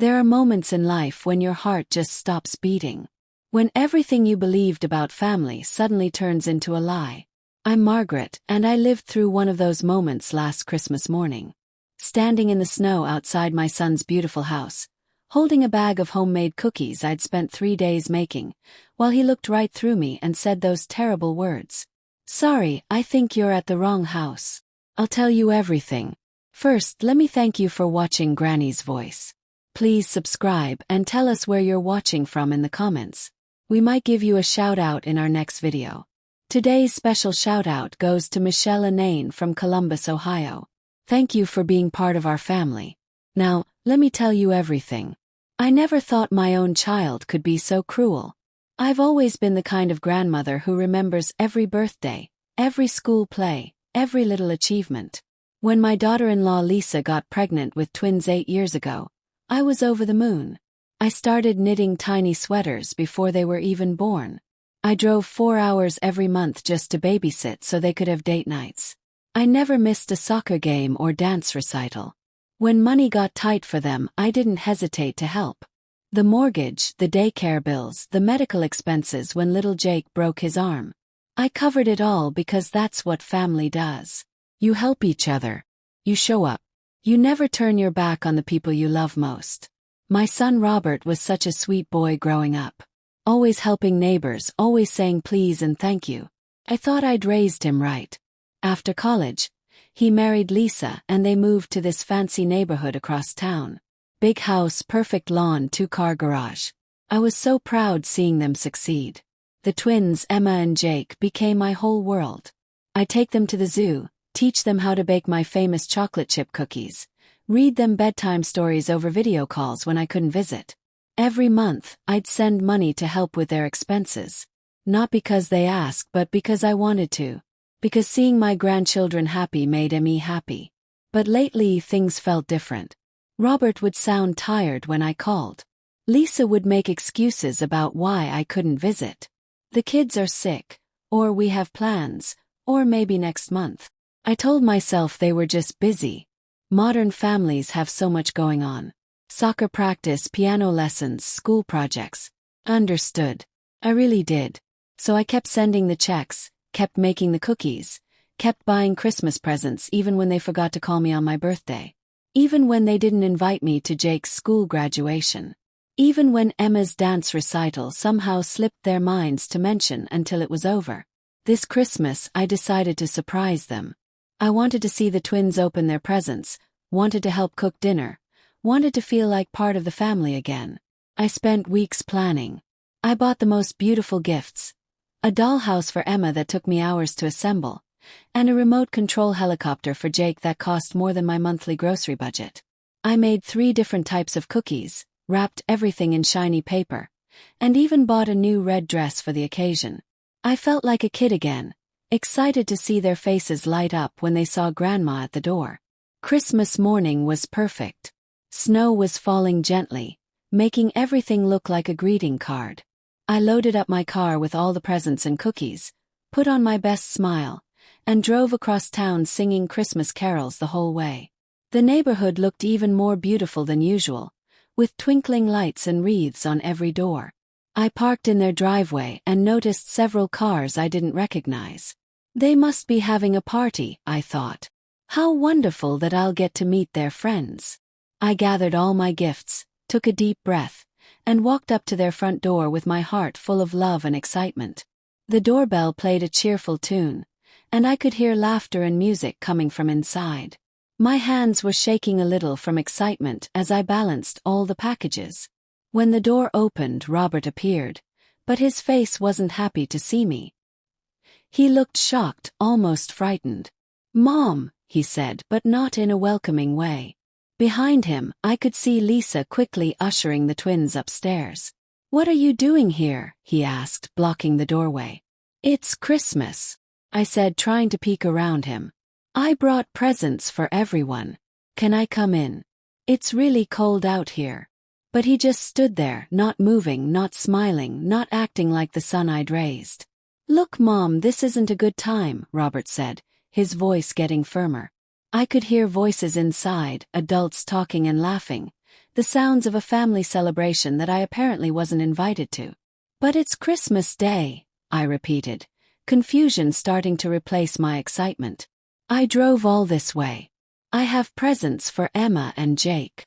There are moments in life when your heart just stops beating. When everything you believed about family suddenly turns into a lie. I'm Margaret, and I lived through one of those moments last Christmas morning. Standing in the snow outside my son's beautiful house, holding a bag of homemade cookies I'd spent 3 days making, while he looked right through me and said those terrible words. "Sorry, I think you're at the wrong house. I'll tell you everything. First, let me thank you for watching Granny's Voice. Please subscribe and tell us where you're watching from in the comments. We might give you a shout out in our next video." Today's special shout out goes to Michelle Anane from Columbus, Ohio. Thank you for being part of our family. Now, let me tell you everything. I never thought my own child could be so cruel. I've always been the kind of grandmother who remembers every birthday, every school play, every little achievement. When my daughter-in-law Lisa got pregnant with twins 8 years ago, I was over the moon. I started knitting tiny sweaters before they were even born. I drove 4 hours every month just to babysit so they could have date nights. I never missed a soccer game or dance recital. When money got tight for them, I didn't hesitate to help. The mortgage, the daycare bills, the medical expenses when little Jake broke his arm. I covered it all because that's what family does. You help each other. You show up. You never turn your back on the people you love most. My son Robert was such a sweet boy growing up. Always helping neighbors, always saying please and thank you. I thought I'd raised him right. After college, he married Lisa and they moved to this fancy neighborhood across town. Big house, perfect lawn, 2-car garage. I was so proud seeing them succeed. The twins, Emma and Jake, became my whole world. I take them to the zoo, teach them how to bake my famous chocolate chip cookies, read them bedtime stories over video calls when I couldn't visit. Every month, I'd send money to help with their expenses. Not because they asked, but because I wanted to. Because seeing my grandchildren happy made me happy. But lately, things felt different. Robert would sound tired when I called. Lisa would make excuses about why I couldn't visit. The kids are sick, or we have plans, or maybe next month. I told myself they were just busy. Modern families have so much going on. Soccer practice, piano lessons, school projects. Understood. I really did. So I kept sending the checks, kept making the cookies, kept buying Christmas presents even when they forgot to call me on my birthday. Even when they didn't invite me to Jake's school graduation. Even when Emma's dance recital somehow slipped their minds to mention until it was over. This Christmas I decided to surprise them. I wanted to see the twins open their presents, wanted to help cook dinner, wanted to feel like part of the family again. I spent weeks planning. I bought the most beautiful gifts. A dollhouse for Emma that took me hours to assemble, and a remote control helicopter for Jake that cost more than my monthly grocery budget. I made 3 different types of cookies, wrapped everything in shiny paper, and even bought a new red dress for the occasion. I felt like a kid again, excited to see their faces light up when they saw Grandma at the door. Christmas morning was perfect. Snow was falling gently, making everything look like a greeting card. I loaded up my car with all the presents and cookies, put on my best smile, and drove across town singing Christmas carols the whole way. The neighborhood looked even more beautiful than usual, with twinkling lights and wreaths on every door. I parked in their driveway and noticed several cars I didn't recognize. They must be having a party, I thought. How wonderful that I'll get to meet their friends. I gathered all my gifts, took a deep breath, and walked up to their front door with my heart full of love and excitement. The doorbell played a cheerful tune, and I could hear laughter and music coming from inside. My hands were shaking a little from excitement as I balanced all the packages. When the door opened, Robert appeared, but his face wasn't happy to see me. He looked shocked, almost frightened. "Mom," he said, but not in a welcoming way. Behind him, I could see Lisa quickly ushering the twins upstairs. "What are you doing here?" he asked, blocking the doorway. "It's Christmas," I said, trying to peek around him. "I brought presents for everyone. Can I come in? It's really cold out here." But he just stood there, not moving, not smiling, not acting like the son I'd raised. "Look, Mom, this isn't a good time," Robert said, his voice getting firmer. I could hear voices inside, adults talking and laughing, the sounds of a family celebration that I apparently wasn't invited to. But it's Christmas Day, I repeated, confusion starting to replace my excitement. I drove all this way. I have presents for Emma and Jake.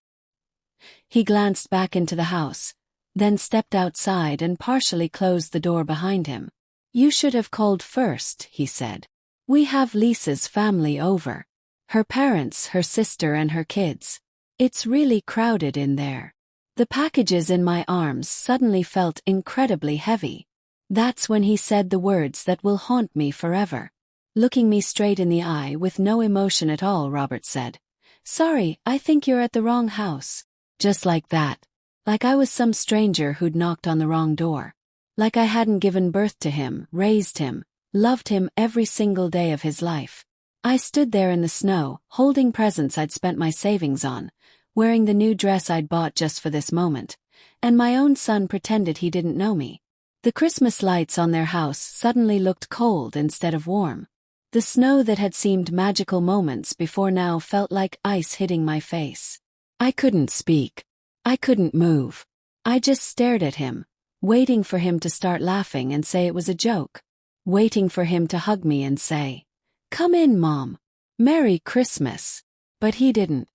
He glanced back into the house, then stepped outside and partially closed the door behind him. You should have called first, he said. We have Lisa's family over. Her parents, her sister and her kids. It's really crowded in there. The packages in my arms suddenly felt incredibly heavy. That's when he said the words that will haunt me forever. Looking me straight in the eye with no emotion at all, Robert said, "Sorry, I think you're at the wrong house." Just like that. Like I was some stranger who'd knocked on the wrong door. Like I hadn't given birth to him, raised him, loved him every single day of his life. I stood there in the snow, holding presents I'd spent my savings on, wearing the new dress I'd bought just for this moment, and my own son pretended he didn't know me. The Christmas lights on their house suddenly looked cold instead of warm. The snow that had seemed magical moments before now felt like ice hitting my face. I couldn't speak. I couldn't move. I just stared at him, waiting for him to start laughing and say it was a joke. Waiting for him to hug me and say, "Come in, Mom. Merry Christmas." But he didn't.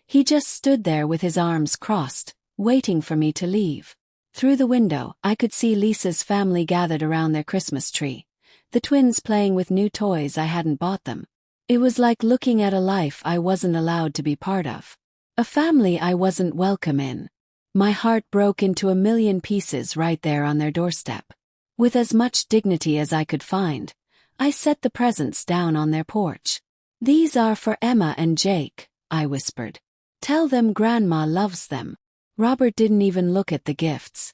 He just stood there with his arms crossed, waiting for me to leave. Through the window, I could see Lisa's family gathered around their Christmas tree, the twins playing with new toys I hadn't bought them. It was like looking at a life I wasn't allowed to be part of. A family I wasn't welcome in. My heart broke into a million pieces right there on their doorstep. With as much dignity as I could find, I set the presents down on their porch. "These are for Emma and Jake," I whispered. "Tell them Grandma loves them." Robert didn't even look at the gifts.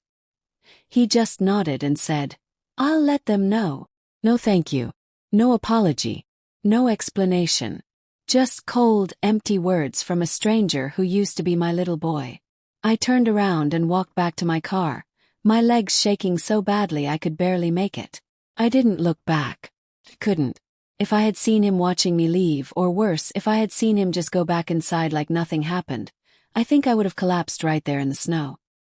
He just nodded and said, "I'll let them know." No thank you. No apology. No explanation. Just cold, empty words from a stranger who used to be my little boy. I turned around and walked back to my car, my legs shaking so badly I could barely make it. I didn't look back. Couldn't. If I had seen him watching me leave, or worse, if I had seen him just go back inside like nothing happened, I think I would have collapsed right there in the snow.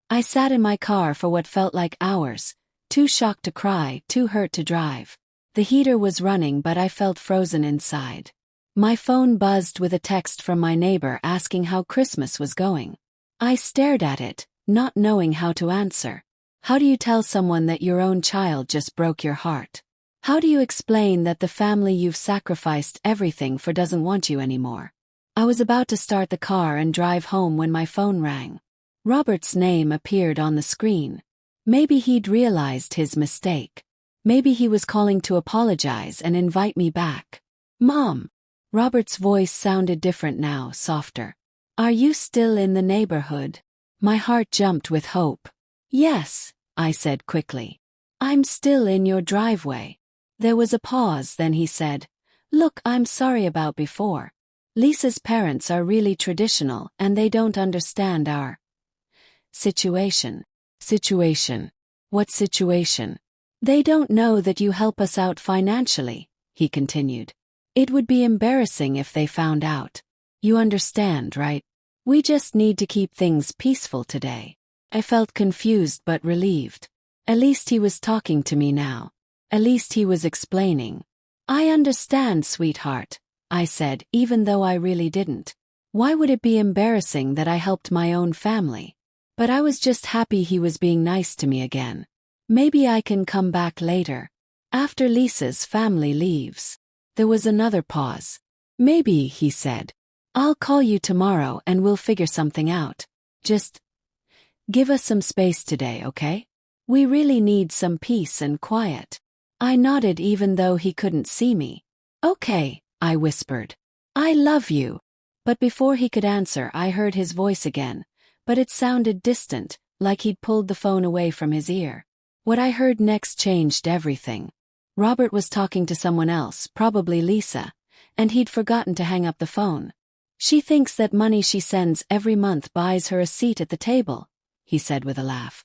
I sat in my car for what felt like hours, too shocked to cry, too hurt to drive. The heater was running but I felt frozen inside. My phone buzzed with a text from my neighbor asking how Christmas was going. I stared at it, not knowing how to answer. How do you tell someone that your own child just broke your heart? How do you explain that the family you've sacrificed everything for doesn't want you anymore? I was about to start the car and drive home when my phone rang. Robert's name appeared on the screen. Maybe he'd realized his mistake. Maybe he was calling to apologize and invite me back. "Mom." Robert's voice sounded different now, softer. "Are you still in the neighborhood?" My heart jumped with hope. "Yes," I said quickly. "I'm still in your driveway." There was a pause, then he said, "Look, I'm sorry about before. Lisa's parents are really traditional and they don't understand our situation." Situation? What situation? "They don't know that you help us out financially," he continued. "It would be embarrassing if they found out. You understand, right? We just need to keep things peaceful today." I felt confused but relieved. At least he was talking to me now. At least he was explaining. "I understand, sweetheart," I said, even though I really didn't. Why would it be embarrassing that I helped my own family? But I was just happy he was being nice to me again. "Maybe I can come back later. After Lisa's family leaves." There was another pause. "Maybe," he said. "I'll call you tomorrow and we'll figure something out. Just give us some space today, okay? We really need some peace and quiet." I nodded even though he couldn't see me. "Okay," I whispered. "I love you." But before he could answer I heard his voice again, but it sounded distant, like he'd pulled the phone away from his ear. What I heard next changed everything. Robert was talking to someone else, probably Lisa, and he'd forgotten to hang up the phone. "She thinks that money she sends every month buys her a seat at the table," he said with a laugh.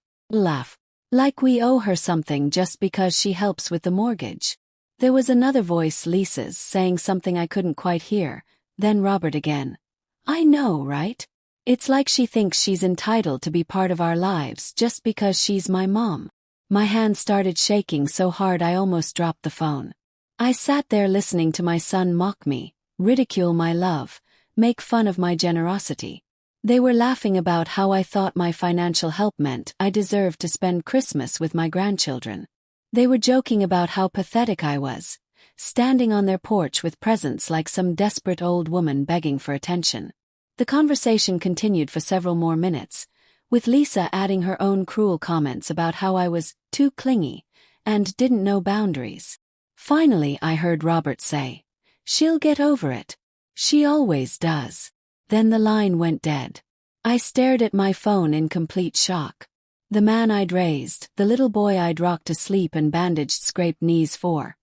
Like we owe her something just because she helps with the mortgage. There was another voice, Lisa's, saying something I couldn't quite hear, then Robert again. "I know, right? It's like she thinks she's entitled to be part of our lives just because she's my mom. My hand started shaking so hard I almost dropped the phone. I sat there listening to my son mock me, ridicule my love, make fun of my generosity. They were laughing about how I thought my financial help meant I deserved to spend Christmas with my grandchildren. They were joking about how pathetic I was, standing on their porch with presents like some desperate old woman begging for attention. The conversation continued for several more minutes, with Lisa adding her own cruel comments about how I was too clingy and didn't know boundaries. Finally, I heard Robert say, "She'll get over it. She always does." Then the line went dead. I stared at my phone in complete shock. The man I'd raised, the little boy I'd rocked to sleep and bandaged scraped knees for,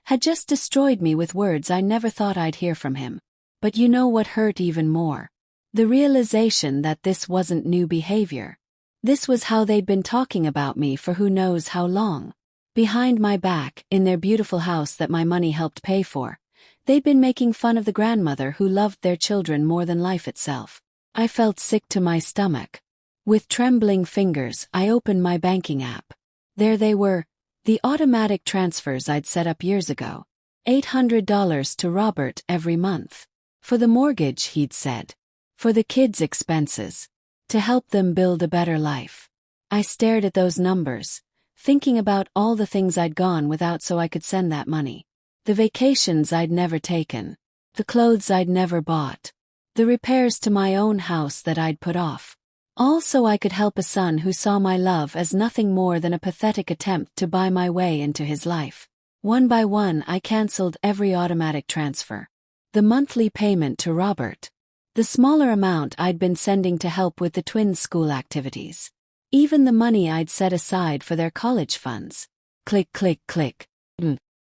had just destroyed me with words I never thought I'd hear from him. But you know what hurt even more? The realization that this wasn't new behavior. This was how they'd been talking about me for who knows how long. Behind my back, in their beautiful house that my money helped pay for, they'd been making fun of the grandmother who loved their children more than life itself. I felt sick to my stomach. With trembling fingers, I opened my banking app. There they were, the automatic transfers I'd set up years ago. $800 to Robert every month. For the mortgage, he'd said. For the kids' expenses. To help them build a better life. I stared at those numbers, thinking about all the things I'd gone without so I could send that money. The vacations I'd never taken. The clothes I'd never bought. The repairs to my own house that I'd put off. All so I could help a son who saw my love as nothing more than a pathetic attempt to buy my way into his life. One by one, I canceled every automatic transfer. The monthly payment to Robert. The smaller amount I'd been sending to help with the twins' school activities. Even the money I'd set aside for their college funds. Click, click, click.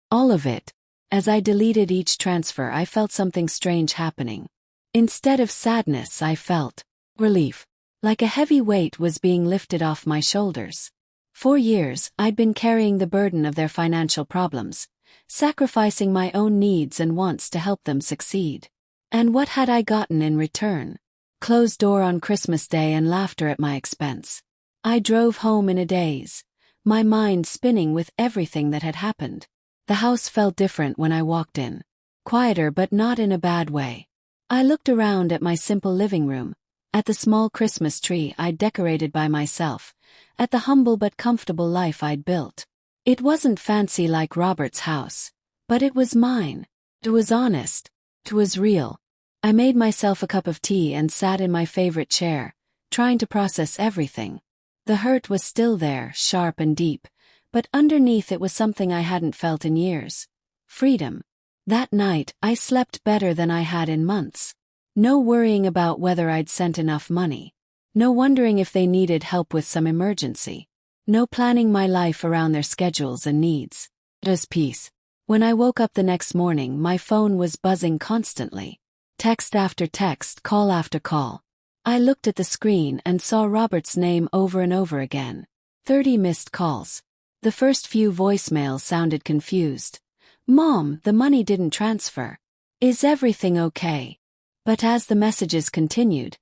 All of it. As I deleted each transfer, I felt something strange happening. Instead of sadness, I felt relief. Like a heavy weight was being lifted off my shoulders. For years, I'd been carrying the burden of their financial problems, sacrificing my own needs and wants to help them succeed. And what had I gotten in return? Closed door on Christmas Day and laughter at my expense. I drove home in a daze, my mind spinning with everything that had happened. The house felt different when I walked in. Quieter but not in a bad way. I looked around at my simple living room, at the small Christmas tree I'd decorated by myself, at the humble but comfortable life I'd built. It wasn't fancy like Robert's house, but it was mine. It was honest. It was real. I made myself a cup of tea and sat in my favorite chair, trying to process everything. The hurt was still there, sharp and deep, but underneath it was something I hadn't felt in years. Freedom. That night, I slept better than I had in months. No worrying about whether I'd sent enough money. No wondering if they needed help with some emergency. No planning my life around their schedules and needs. Just peace. When I woke up the next morning, my phone was buzzing constantly. Text after text, call after call. I looked at the screen and saw Robert's name over and over again. 30 missed calls. The first few voicemails sounded confused. "Mom, the money didn't transfer. Is everything okay?" But as the messages continued,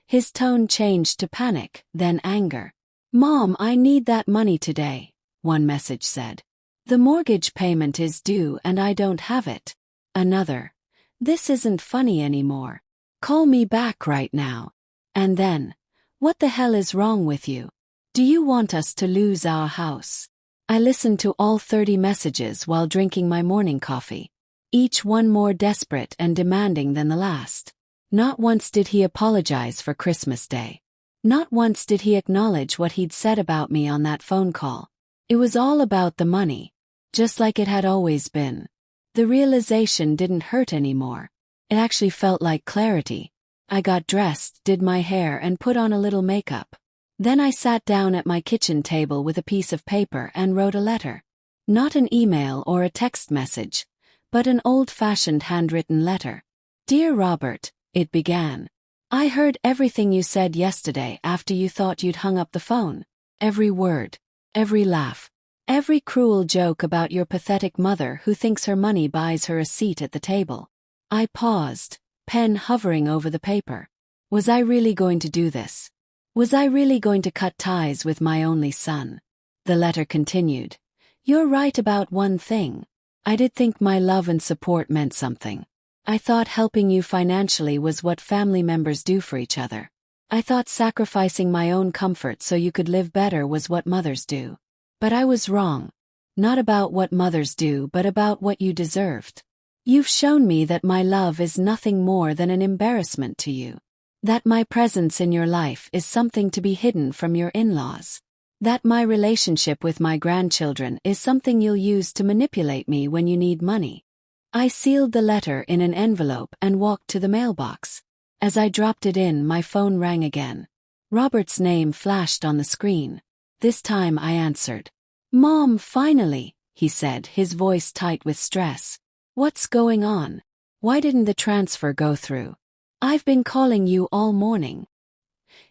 his tone changed to panic, then anger. "Mom, I need that money today," one message said. "The mortgage payment is due and I don't have it." Another. "This isn't funny anymore. Call me back right now." And then, "What the hell is wrong with you? Do you want us to lose our house?" I listened to all 30 messages while drinking my morning coffee, each one more desperate and demanding than the last. Not once did he apologize for Christmas Day. Not once did he acknowledge what he'd said about me on that phone call. It was all about the money, just like it had always been. The realization didn't hurt anymore. It actually felt like clarity. I got dressed, did my hair, and put on a little makeup. Then I sat down at my kitchen table with a piece of paper and wrote a letter. Not an email or a text message, but an old-fashioned handwritten letter. "Dear Robert," it began. "I heard everything you said yesterday after you thought you'd hung up the phone. Every word, every laugh, every cruel joke about your pathetic mother who thinks her money buys her a seat at the table." I paused, pen hovering over the paper. Was I really going to do this? Was I really going to cut ties with my only son? The letter continued. You're right about one thing. I did think my love and support meant something. I thought helping you financially was what family members do for each other. I thought sacrificing my own comfort so you could live better was what mothers do. But I was wrong. Not about what mothers do, but about what you deserved. You've shown me that my love is nothing more than an embarrassment to you. That my presence in your life is something to be hidden from your in-laws. That my relationship with my grandchildren is something you'll use to manipulate me when you need money. I sealed the letter in an envelope and walked to the mailbox. As I dropped it in, my phone rang again. Robert's name flashed on the screen. This time I answered. Mom, finally, he said, his voice tight with stress. What's going on? Why didn't the transfer go through? I've been calling you all morning.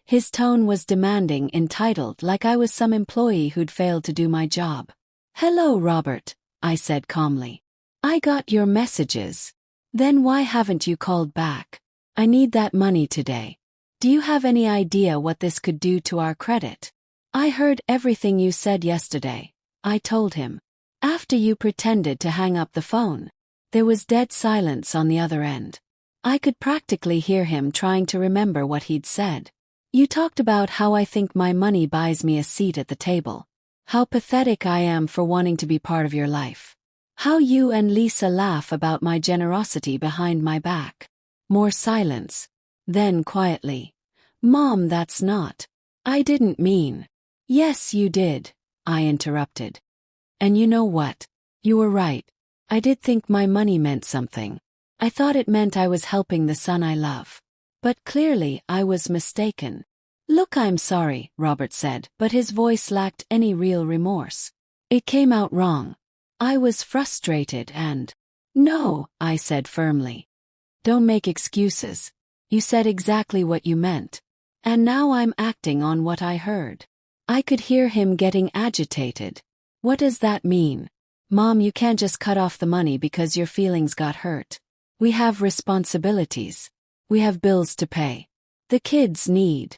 His tone was demanding, entitled, like I was some employee who'd failed to do my job. Hello, Robert, I said calmly. I got your messages. Then why haven't you called back? I need that money today. Do you have any idea what this could do to our credit? I heard everything you said yesterday, I told him. After you pretended to hang up the phone. There was dead silence on the other end. I could practically hear him trying to remember what he'd said. You talked about how I think my money buys me a seat at the table. How pathetic I am for wanting to be part of your life. How you and Lisa laugh about my generosity behind my back. More silence. Then quietly. Mom, that's not. I didn't mean. Yes, you did, I interrupted. And you know what? You were right. I did think my money meant something. I thought it meant I was helping the son I love. But clearly I was mistaken. Look, I'm sorry, Robert said, but his voice lacked any real remorse. It came out wrong. I was frustrated and... No, I said firmly. Don't make excuses. You said exactly what you meant. And now I'm acting on what I heard. I could hear him getting agitated. What does that mean? Mom, you can't just cut off the money because your feelings got hurt. We have responsibilities. We have bills to pay. The kids need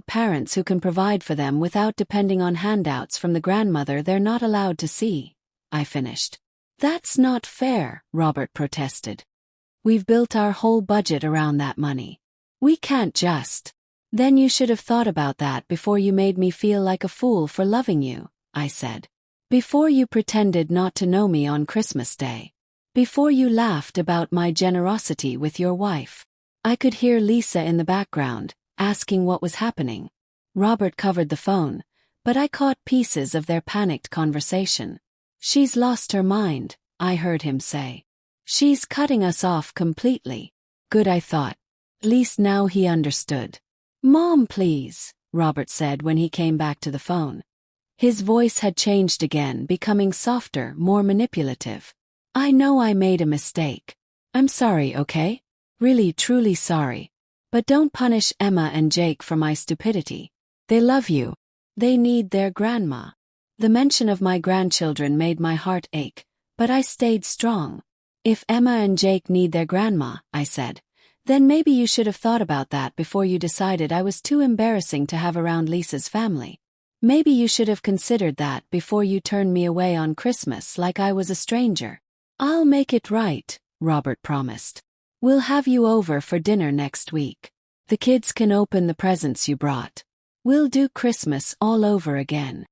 parents who can provide for them without depending on handouts from the grandmother they're not allowed to see, I finished. That's not fair, Robert protested. We've built our whole budget around that money. We can't just. Then you should have thought about that before you made me feel like a fool for loving you, I said. Before you pretended not to know me on Christmas Day. Before you laughed about my generosity with your wife. I could hear Lisa in the background, asking what was happening. Robert covered the phone, but I caught pieces of their panicked conversation. She's lost her mind, I heard him say. She's cutting us off completely. Good, I thought. At least now he understood. Mom, please, Robert said when he came back to the phone. His voice had changed again, becoming softer, more manipulative. I know I made a mistake. I'm sorry, okay? Really, truly sorry. But don't punish Emma and Jake for my stupidity. They love you. They need their grandma. The mention of my grandchildren made my heart ache, but I stayed strong. If Emma and Jake need their grandma, I said, then maybe you should have thought about that before you decided I was too embarrassing to have around Lisa's family. Maybe you should have considered that before you turned me away on Christmas like I was a stranger. I'll make it right, Robert promised. We'll have you over for dinner next week. The kids can open the presents you brought. We'll do Christmas all over again.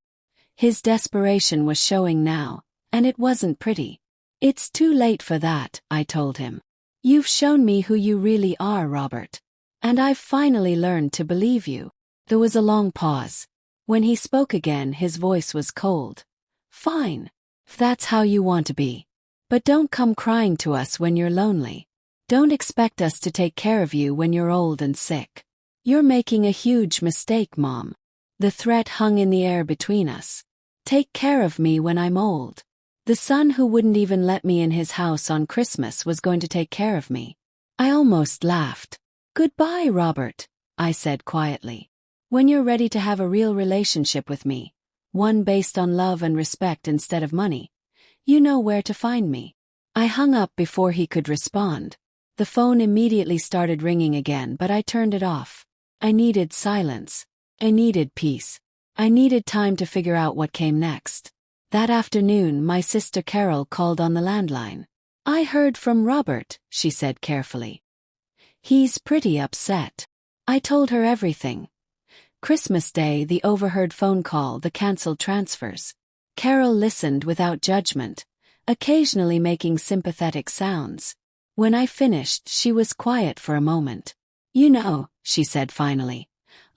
His desperation was showing now, and it wasn't pretty. It's too late for that, I told him. You've shown me who you really are, Robert. And I've finally learned to believe you. There was a long pause. When he spoke again, his voice was cold. Fine. If that's how you want to be. But don't come crying to us when you're lonely. Don't expect us to take care of you when you're old and sick. You're making a huge mistake, Mom. The threat hung in the air between us. Take care of me when I'm old. The son who wouldn't even let me in his house on Christmas was going to take care of me. I almost laughed. Goodbye, Robert, I said quietly. When you're ready to have a real relationship with me, one based on love and respect instead of money, you know where to find me. I hung up before he could respond. The phone immediately started ringing again, but I turned it off. I needed silence. I needed peace. I needed time to figure out what came next. That afternoon, my sister Carol called on the landline. "I heard from Robert," she said carefully. "He's pretty upset." I told her everything. Christmas Day, the overheard phone call, the cancelled transfers. Carol listened without judgment, occasionally making sympathetic sounds. When I finished, she was quiet for a moment. "You know," she said finally,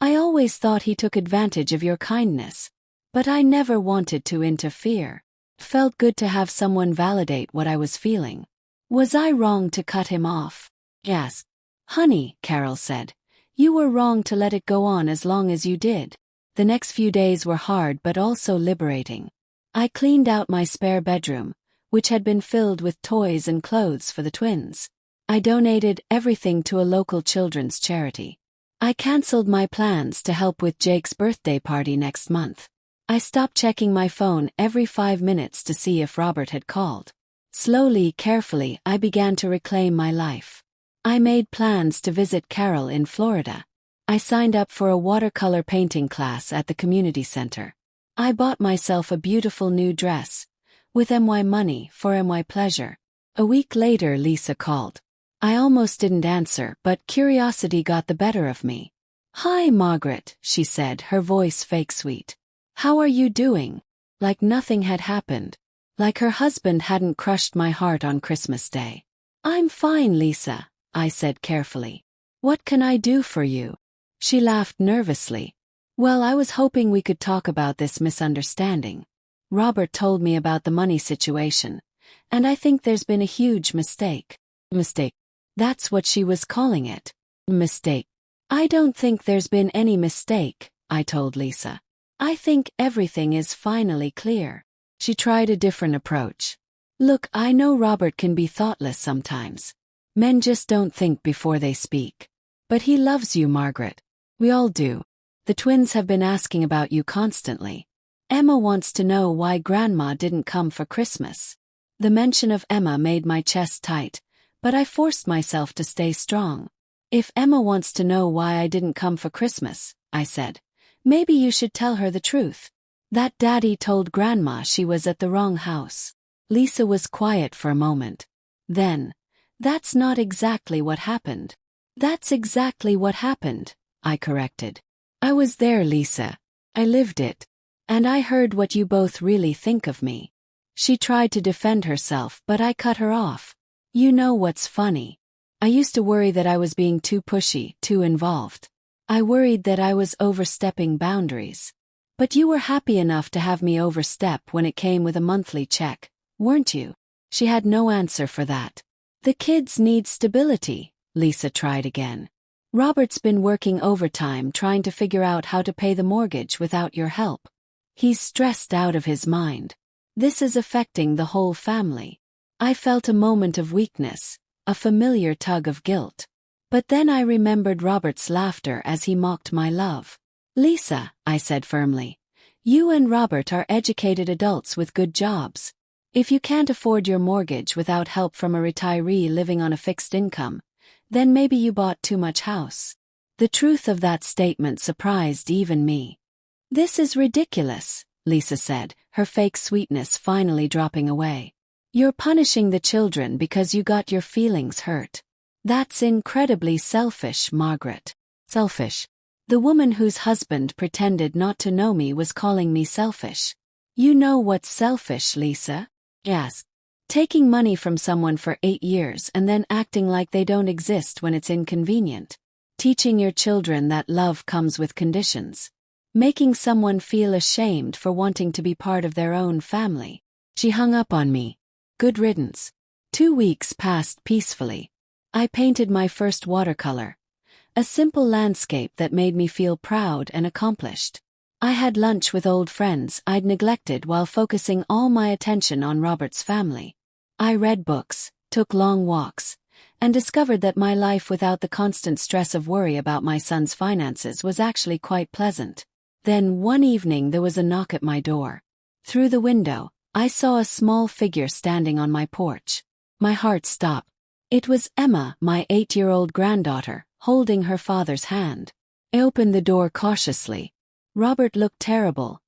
"I always thought he took advantage of your kindness. But I never wanted to interfere. Felt good to have someone validate what I was feeling. Was I wrong to cut him off?" "Yes. Honey," Carol said, "you were wrong to let it go on as long as you did." The next few days were hard but also liberating. I cleaned out my spare bedroom, which had been filled with toys and clothes for the twins. I donated everything to a local children's charity. I cancelled my plans to help with Jake's birthday party next month. I stopped checking my phone every 5 minutes to see if Robert had called. Slowly, carefully, I began to reclaim my life. I made plans to visit Carol in Florida. I signed up for a watercolor painting class at the community center. I bought myself a beautiful new dress, with MY money for MY pleasure. A week later, Lisa called. I almost didn't answer, but curiosity got the better of me. "Hi, Margaret," she said, her voice fake sweet. "How are you doing?" Like nothing had happened. Like her husband hadn't crushed my heart on Christmas Day. "I'm fine, Lisa," I said carefully. "What can I do for you?" She laughed nervously. "Well, I was hoping we could talk about this misunderstanding. Robert told me about the money situation, and I think there's been a huge mistake." "Mistake?" That's what she was calling it. Mistake. "I don't think there's been any mistake," I told Lisa. "I think everything is finally clear." She tried a different approach. "Look, I know Robert can be thoughtless sometimes. Men just don't think before they speak. But he loves you, Margaret. We all do. The twins have been asking about you constantly. Emma wants to know why Grandma didn't come for Christmas." The mention of Emma made my chest tight, but I forced myself to stay strong. "If Emma wants to know why I didn't come for Christmas," I said, "maybe you should tell her the truth. That Daddy told Grandma she was at the wrong house." Lisa was quiet for a moment. Then, "That's not exactly what happened." "That's exactly what happened," I corrected. "I was there, Lisa. I lived it. And I heard what you both really think of me." She tried to defend herself, but I cut her off. "You know what's funny? I used to worry that I was being too pushy, too involved. I worried that I was overstepping boundaries. But you were happy enough to have me overstep when it came with a monthly check, weren't you?" She had no answer for that. "The kids need stability," Lisa tried again. "Robert's been working overtime trying to figure out how to pay the mortgage without your help. He's stressed out of his mind. This is affecting the whole family." I felt a moment of weakness, a familiar tug of guilt. But then I remembered Robert's laughter as he mocked my love. "Lisa," I said firmly, "you and Robert are educated adults with good jobs. If you can't afford your mortgage without help from a retiree living on a fixed income, then maybe you bought too much house." The truth of that statement surprised even me. "This is ridiculous," Lisa said, her fake sweetness finally dropping away. "You're punishing the children because you got your feelings hurt. That's incredibly selfish, Margaret." "Selfish?" The woman whose husband pretended not to know me was calling me selfish. "You know what's selfish, Lisa?" "Yes." "Taking money from someone for 8 years and then acting like they don't exist when it's inconvenient. Teaching your children that love comes with conditions. Making someone feel ashamed for wanting to be part of their own family." She hung up on me. Good riddance. 2 weeks passed peacefully. I painted my first watercolor. A simple landscape that made me feel proud and accomplished. I had lunch with old friends I'd neglected while focusing all my attention on Robert's family. I read books, took long walks, and discovered that my life without the constant stress of worry about my son's finances was actually quite pleasant. Then one evening there was a knock at my door. Through the window, I saw a small figure standing on my porch. My heart stopped. It was Emma, my 8-year-old granddaughter, holding her father's hand. I opened the door cautiously. Robert looked terrible.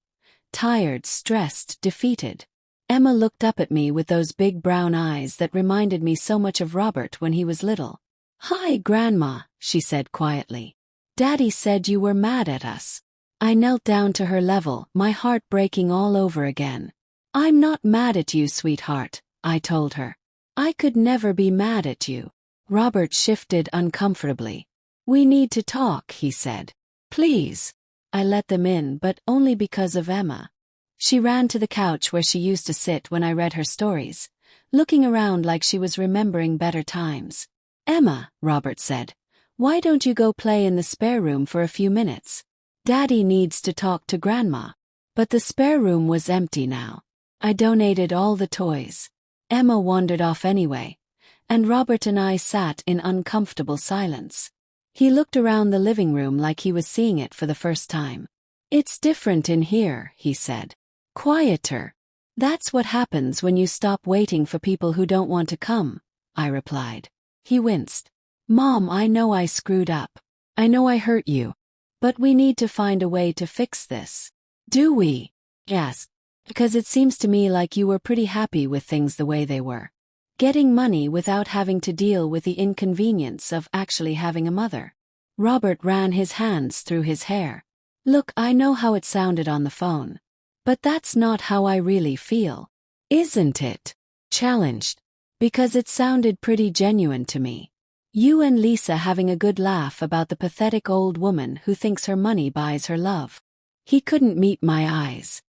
Tired, stressed, defeated. Emma looked up at me with those big brown eyes that reminded me so much of Robert when he was little. "Hi, Grandma," she said quietly. "Daddy said you were mad at us." I knelt down to her level, my heart breaking all over again. "I'm not mad at you, sweetheart," I told her. "I could never be mad at you." Robert shifted uncomfortably. "We need to talk," he said. "Please." I let them in, but only because of Emma. She ran to the couch where she used to sit when I read her stories, looking around like she was remembering better times. "Emma," Robert said, "why don't you go play in the spare room for a few minutes? Daddy needs to talk to Grandma." But the spare room was empty now. I donated all the toys. Emma wandered off anyway, and Robert and I sat in uncomfortable silence. He looked around the living room like he was seeing it for the first time. "It's different in here," he said. "Quieter." "That's what happens when you stop waiting for people who don't want to come," I replied. He winced. "Mom, I know I screwed up. I know I hurt you. But we need to find a way to fix this." "Do we?" "Yes. Because it seems to me like you were pretty happy with things the way they were. Getting money without having to deal with the inconvenience of actually having a mother." Robert ran his hands through his hair. "Look, I know how it sounded on the phone. But that's not how I really feel." "Isn't it?" Challenged. "Because it sounded pretty genuine to me. You and Lisa having a good laugh about the pathetic old woman who thinks her money buys her love." He couldn't meet my eyes.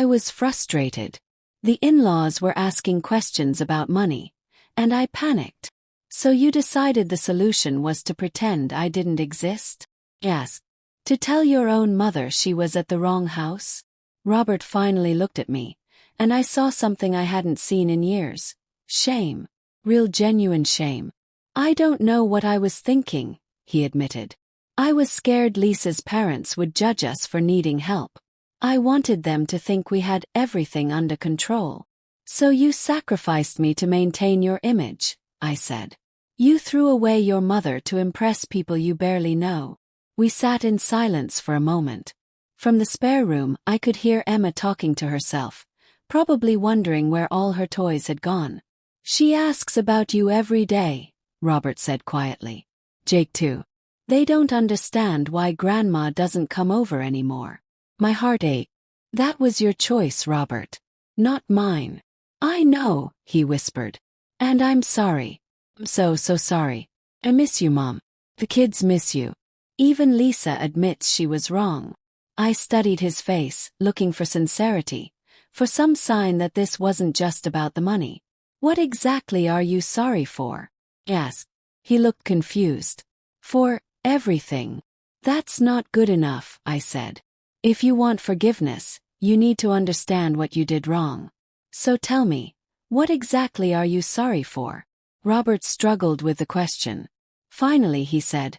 I was frustrated. The in-laws were asking questions about money, and I panicked. "So you decided the solution was to pretend I didn't exist?" "Yes." "To tell your own mother she was at the wrong house?" Robert finally looked at me, and I saw something I hadn't seen in years. Shame. Real genuine shame. "I don't know what I was thinking," he admitted. "I was scared Lisa's parents would judge us for needing help. I wanted them to think we had everything under control." "So you sacrificed me to maintain your image," I said. "You threw away your mother to impress people you barely know." We sat in silence for a moment. From the spare room, I could hear Emma talking to herself, probably wondering where all her toys had gone. "She asks about you every day," Robert said quietly. "Jake too. They don't understand why Grandma doesn't come over anymore." My heart ached. "That was your choice, Robert. Not mine." "I know," he whispered. "And I'm sorry. I'm so sorry. I miss you, Mom. The kids miss you. Even Lisa admits she was wrong." I studied his face, looking for sincerity, for some sign that this wasn't just about the money. "What exactly are you sorry for?" "Yes." He looked confused. "For everything." "That's not good enough," I said. "If you want forgiveness, you need to understand what you did wrong. So tell me, what exactly are you sorry for?" Robert struggled with the question. Finally he said,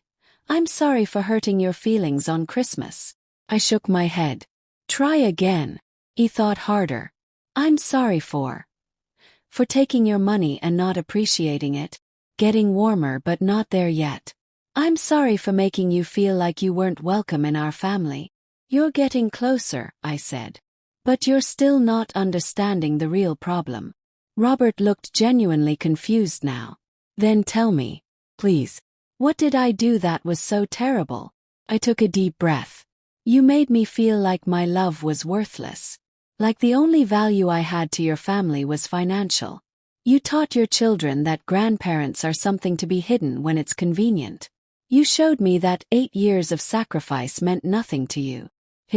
"I'm sorry for hurting your feelings on Christmas." I shook my head. "Try again." He thought harder. "I'm sorry for taking your money and not appreciating it. Getting warmer but not there yet. I'm sorry for making you feel like you weren't welcome in our family." "You're getting closer," I said. "But you're still not understanding the real problem." Robert looked genuinely confused now. "Then tell me, please, what did I do that was so terrible?" I took a deep breath. "You made me feel like my love was worthless. Like the only value I had to your family was financial. You taught your children that grandparents are something to be hidden when it's convenient. You showed me that 8 years of sacrifice meant nothing to you."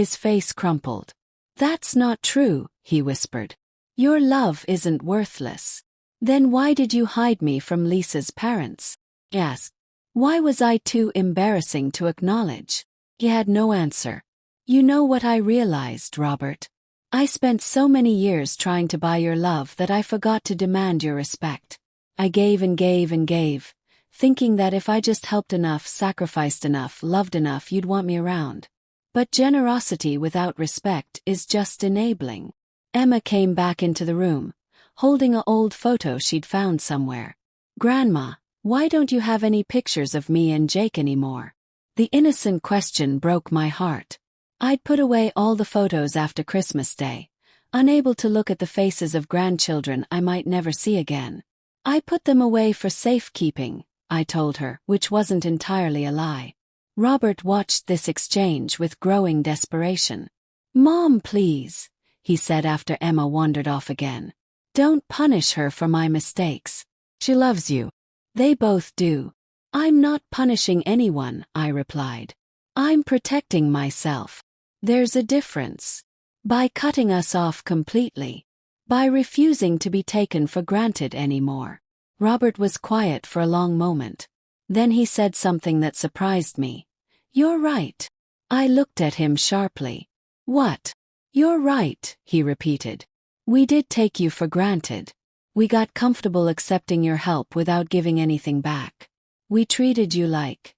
His face crumpled. "That's not true," he whispered. "Your love isn't worthless. Then why did you hide me from Lisa's parents?" "Yes. Why was I too embarrassing to acknowledge?" He had no answer. "You know what I realized, Robert? I spent so many years trying to buy your love that I forgot to demand your respect. I gave and gave and gave, thinking that if I just helped enough, sacrificed enough, loved enough, you'd want me around. But generosity without respect is just enabling." Emma came back into the room, holding an old photo she'd found somewhere. "Grandma," Why don't you have any pictures of me and Jake anymore? The innocent question broke my heart. I'd put away all the photos after Christmas Day, unable to look at the faces of grandchildren I might never see again. I put them away for safekeeping, I told her, which wasn't entirely a lie. Robert watched this exchange with growing desperation. Mom, please, he said after Emma wandered off again. Don't punish her for my mistakes. She loves you. They both do. I'm not punishing anyone, I replied. I'm protecting myself. There's a difference. By cutting us off completely. By refusing to be taken for granted anymore. Robert was quiet for a long moment. Then he said something that surprised me. You're right. I looked at him sharply. What? You're right, he repeated. We did take you for granted. We got comfortable accepting your help without giving anything back. We treated you like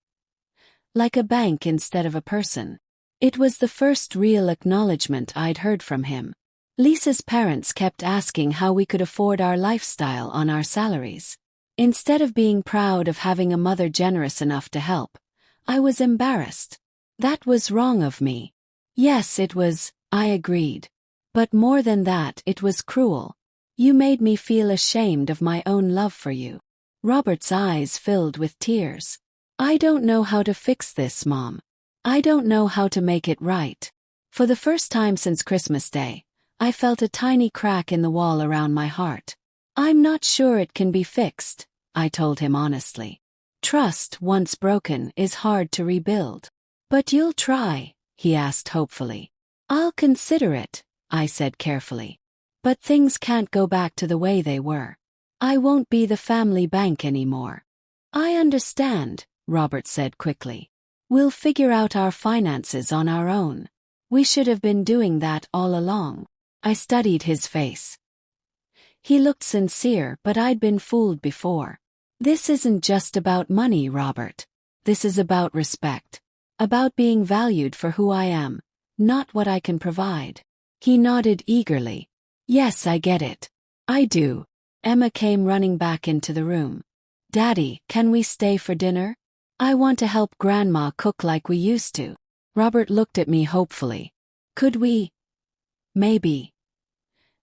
a bank instead of a person. It was the first real acknowledgement I'd heard from him. Lisa's parents kept asking how we could afford our lifestyle on our salaries. Instead of being proud of having a mother generous enough to help, I was embarrassed. That was wrong of me. Yes, it was, I agreed. But more than that, it was cruel. You made me feel ashamed of my own love for you. Robert's eyes filled with tears. I don't know how to fix this, Mom. I don't know how to make it right. For the first time since Christmas Day, I felt a tiny crack in the wall around my heart. I'm not sure it can be fixed, I told him honestly. Trust, once broken, is hard to rebuild. But you'll try, he asked hopefully. I'll consider it, I said carefully. But things can't go back to the way they were. I won't be the family bank anymore. I understand, Robert said quickly. We'll figure out our finances on our own. We should have been doing that all along. I studied his face. He looked sincere, but I'd been fooled before. This isn't just about money, Robert. This is about respect. About being valued for who I am, not what I can provide. He nodded eagerly. Yes, I get it. I do. Emma came running back into the room. Daddy, can we stay for dinner? I want to help Grandma cook like we used to. Robert looked at me hopefully. Could we, maybe,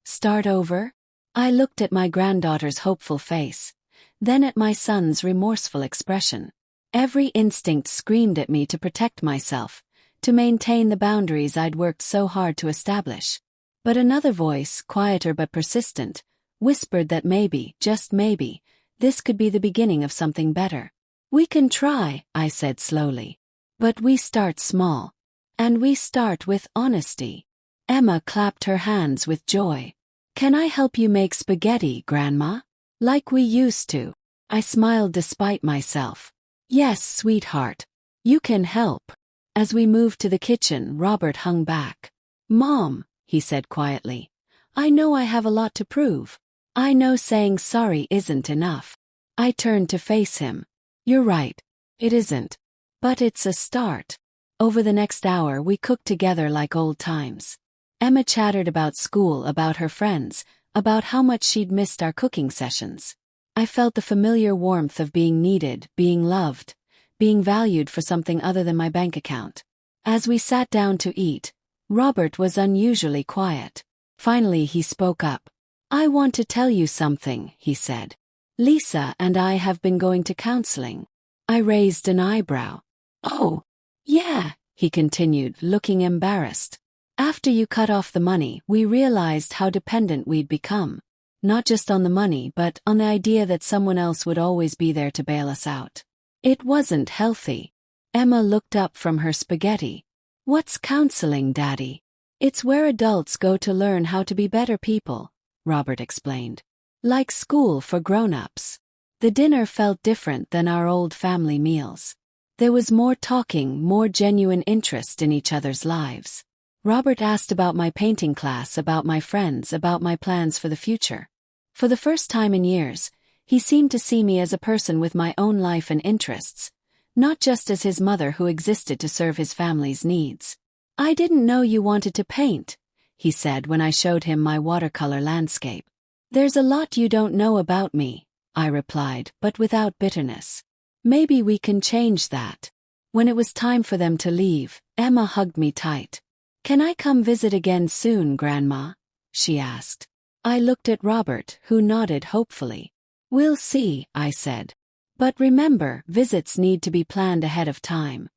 start over? I looked at my granddaughter's hopeful face, then at my son's remorseful expression. Every instinct screamed at me to protect myself, to maintain the boundaries I'd worked so hard to establish. But another voice, quieter but persistent, whispered that maybe, just maybe, this could be the beginning of something better. We can try, I said slowly. But we start small. And we start with honesty. Emma clapped her hands with joy. Can I help you make spaghetti, Grandma? Like we used to. I smiled despite myself. Yes, sweetheart. You can help. As we moved to the kitchen, Robert hung back. Mom, he said quietly. I know I have a lot to prove. I know saying sorry isn't enough. I turned to face him. You're right. It isn't. But it's a start. Over the next hour we cooked together like old times. Emma chattered about school, about her friends, about how much she'd missed our cooking sessions. I felt the familiar warmth of being needed, being loved, being valued for something other than my bank account. As we sat down to eat, Robert was unusually quiet. Finally he spoke up. I want to tell you something, he said. Lisa and I have been going to counseling. I raised an eyebrow. Oh, yeah, he continued, looking embarrassed. After you cut off the money, we realized how dependent we'd become. Not just on the money, but on the idea that someone else would always be there to bail us out. It wasn't healthy. Emma looked up from her spaghetti. What's counseling, Daddy? It's where adults go to learn how to be better people, Robert explained. Like school for grown-ups. The dinner felt different than our old family meals. There was more talking, more genuine interest in each other's lives. Robert asked about my painting class, about my friends, about my plans for the future. For the first time in years, he seemed to see me as a person with my own life and interests, not just as his mother who existed to serve his family's needs. I didn't know you wanted to paint, he said when I showed him my watercolor landscape. There's a lot you don't know about me, I replied, but without bitterness. Maybe we can change that. When it was time for them to leave, Emma hugged me tight. Can I come visit again soon, Grandma? She asked. I looked at Robert, who nodded hopefully. We'll see, I said. But remember, visits need to be planned ahead of time.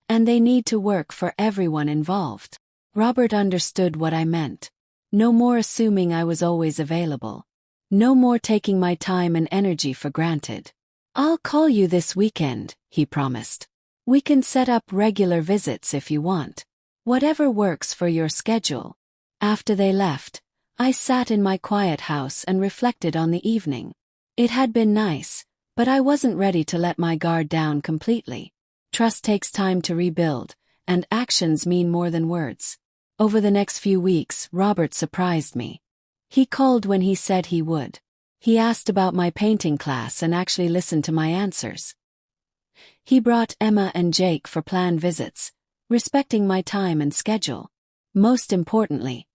And they need to work for everyone involved. Robert understood what I meant. No more assuming I was always available. No more taking my time and energy for granted. I'll call you this weekend, he promised. We can set up regular visits if you want. Whatever works for your schedule. After they left, I sat in my quiet house and reflected on the evening. It had been nice, but I wasn't ready to let my guard down completely. Trust takes time to rebuild, and actions mean more than words. Over the next few weeks, Robert surprised me. He called when he said he would. He asked about my painting class and actually listened to my answers. He brought Emma and Jake for planned visits, respecting my time and schedule. Most importantly,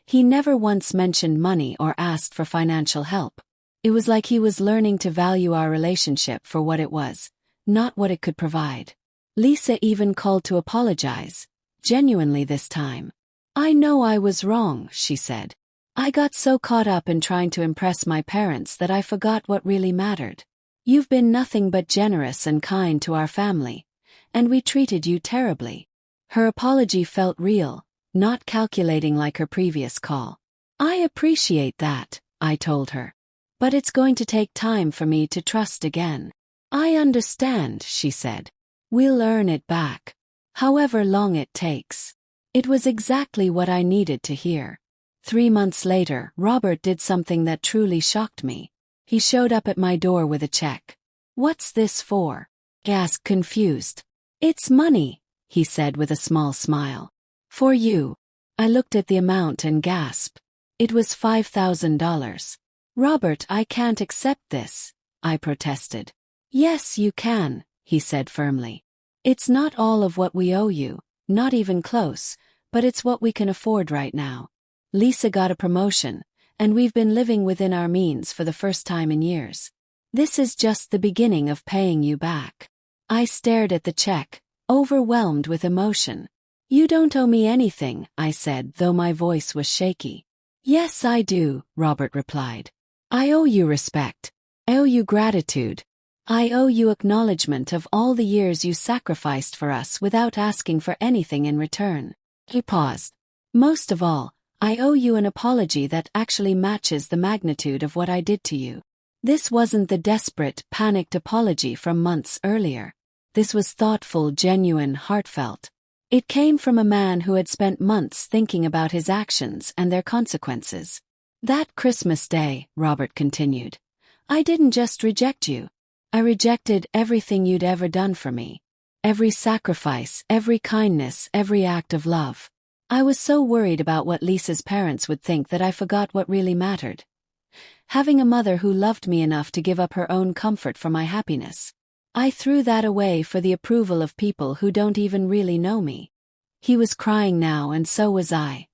he never once mentioned money or asked for financial help. It was like he was learning to value our relationship for what it was, not what it could provide. Lisa even called to apologize, genuinely this time. I know I was wrong, she said. I got so caught up in trying to impress my parents that I forgot what really mattered. You've been nothing but generous and kind to our family, and we treated you terribly. Her apology felt real, not calculating like her previous call. I appreciate that, I told her. But it's going to take time for me to trust again. I understand, she said. We'll earn it back. However long it takes. It was exactly what I needed to hear. 3 months later, Robert did something that truly shocked me. He showed up at my door with a check. What's this for? I asked, confused. It's money, he said with a small smile. For you. I looked at the amount and gasped. It was $5,000. Robert, I can't accept this, I protested. Yes, you can, he said firmly. It's not all of what we owe you, not even close, but it's what we can afford right now. Lisa got a promotion, and we've been living within our means for the first time in years. This is just the beginning of paying you back. I stared at the check, overwhelmed with emotion. You don't owe me anything, I said, though my voice was shaky. Yes, I do, Robert replied. I owe you respect. I owe you gratitude. I owe you acknowledgement of all the years you sacrificed for us without asking for anything in return. He paused. Most of all, I owe you an apology that actually matches the magnitude of what I did to you. This wasn't the desperate, panicked apology from months earlier. This was thoughtful, genuine, heartfelt. It came from a man who had spent months thinking about his actions and their consequences. That Christmas Day, Robert continued, I didn't just reject you. I rejected everything you'd ever done for me. Every sacrifice, every kindness, every act of love. I was so worried about what Lisa's parents would think that I forgot what really mattered. Having a mother who loved me enough to give up her own comfort for my happiness. I threw that away for the approval of people who don't even really know me. He was crying now, and so was I.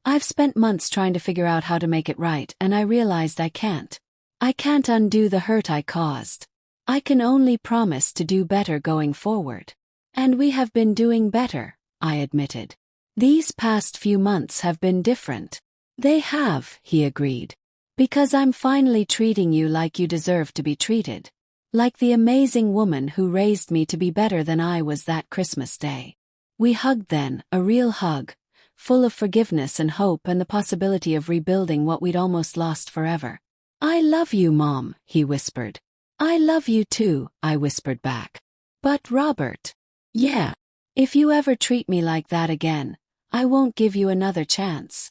I've spent months trying to figure out how to make it right, and I realized I can't. I can't undo the hurt I caused. I can only promise to do better going forward. And we have been doing better, I admitted. These past few months have been different. They have, he agreed. Because I'm finally treating you like you deserve to be treated. Like the amazing woman who raised me to be better than I was that Christmas Day. We hugged then, a real hug, full of forgiveness and hope and the possibility of rebuilding what we'd almost lost forever. I love you, Mom, he whispered. I love you too, I whispered back. But Robert. Yeah. If you ever treat me like that again, I won't give you another chance.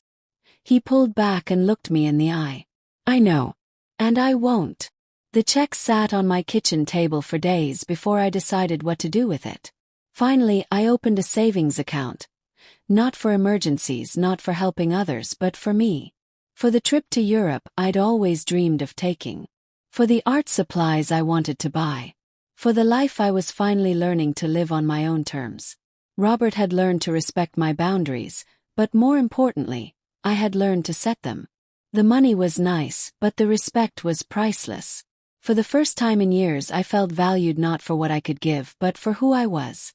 He pulled back and looked me in the eye. I know. And I won't. The check sat on my kitchen table for days before I decided what to do with it. Finally, I opened a savings account. Not for emergencies, not for helping others, but for me. For the trip to Europe I'd always dreamed of taking. For the art supplies I wanted to buy. For the life I was finally learning to live on my own terms. Robert had learned to respect my boundaries, but more importantly, I had learned to set them. The money was nice, but the respect was priceless. For the first time in years, I felt valued not for what I could give, but for who I was.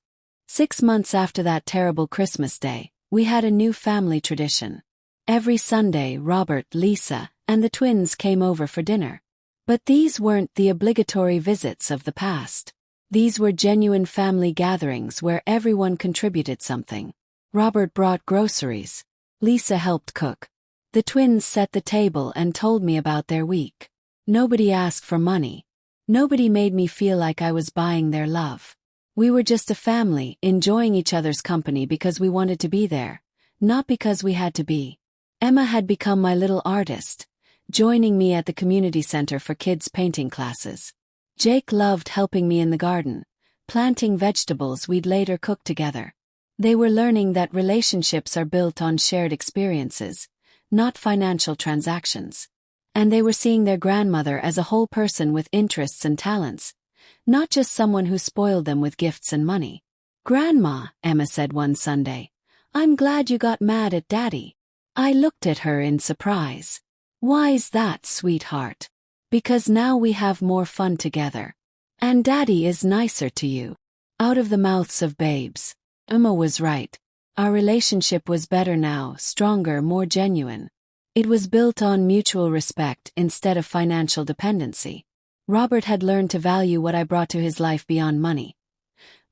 6 months after that terrible Christmas day, we had a new family tradition. Every Sunday, Robert, Lisa, and the twins came over for dinner. But these weren't the obligatory visits of the past. These were genuine family gatherings where everyone contributed something. Robert brought groceries. Lisa helped cook. The twins set the table and told me about their week. Nobody asked for money. Nobody made me feel like I was buying their love. We were just a family, enjoying each other's company because we wanted to be there, not because we had to be. Emma had become my little artist, joining me at the community center for kids' painting classes. Jake loved helping me in the garden, planting vegetables we'd later cook together. They were learning that relationships are built on shared experiences, not financial transactions. And they were seeing their grandmother as a whole person with interests and talents, not just someone who spoiled them with gifts and money. "Grandma," Emma said one Sunday, "I'm glad you got mad at Daddy." I looked at her in surprise. "Why's that, sweetheart?" "Because now we have more fun together. And Daddy is nicer to you." Out of the mouths of babes. Emma was right. Our relationship was better now, stronger, more genuine. It was built on mutual respect instead of financial dependency. Robert had learned to value what I brought to his life beyond money.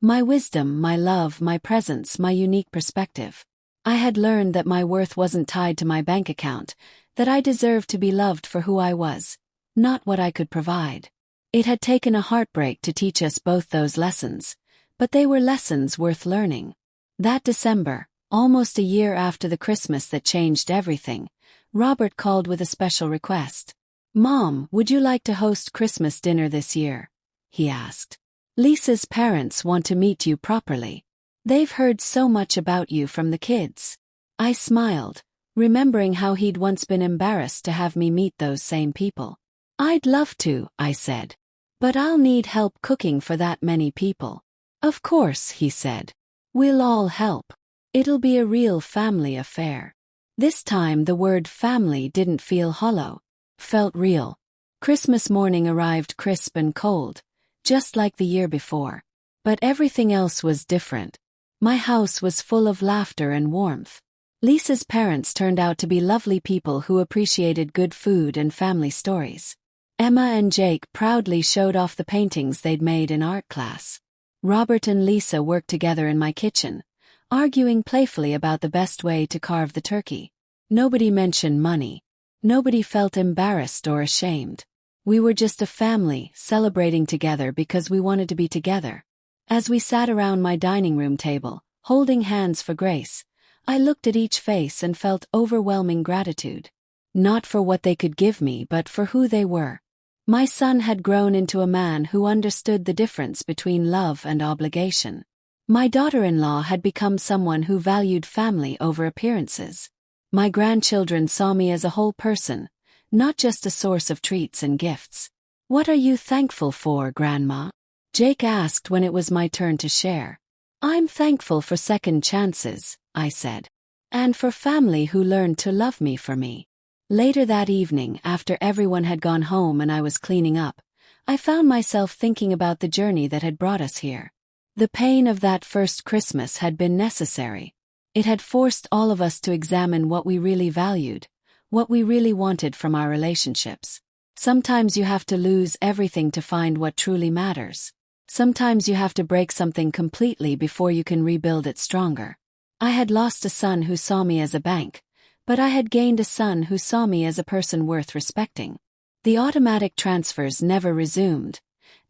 My wisdom, my love, my presence, my unique perspective. I had learned that my worth wasn't tied to my bank account, that I deserved to be loved for who I was, not what I could provide. It had taken a heartbreak to teach us both those lessons, but they were lessons worth learning. That December, almost a year after the Christmas that changed everything, Robert called with a special request. "Mom, would you like to host Christmas dinner this year?" he asked. "Lisa's parents want to meet you properly. They've heard so much about you from the kids." I smiled, remembering how he'd once been embarrassed to have me meet those same people. "I'd love to," I said. "But I'll need help cooking for that many people." "Of course," he said. "We'll all help. It'll be a real family affair." This time the word family didn't feel hollow. Felt real. Christmas morning arrived crisp and cold, just like the year before. But everything else was different. My house was full of laughter and warmth. Lisa's parents turned out to be lovely people who appreciated good food and family stories. Emma and Jake proudly showed off the paintings they'd made in art class. Robert and Lisa worked together in my kitchen, arguing playfully about the best way to carve the turkey. Nobody mentioned money. Nobody felt embarrassed or ashamed. We were just a family, celebrating together because we wanted to be together. As we sat around my dining room table, holding hands for grace, I looked at each face and felt overwhelming gratitude. Not for what they could give me, but for who they were. My son had grown into a man who understood the difference between love and obligation. My daughter-in-law had become someone who valued family over appearances. My grandchildren saw me as a whole person, not just a source of treats and gifts. "What are you thankful for, Grandma?" Jake asked when it was my turn to share. "I'm thankful for second chances," I said. "And for family who learned to love me for me." Later that evening, after everyone had gone home and I was cleaning up, I found myself thinking about the journey that had brought us here. The pain of that first Christmas had been necessary. It had forced all of us to examine what we really valued, what we really wanted from our relationships. Sometimes you have to lose everything to find what truly matters. Sometimes you have to break something completely before you can rebuild it stronger. I had lost a son who saw me as a bank, but I had gained a son who saw me as a person worth respecting. The automatic transfers never resumed,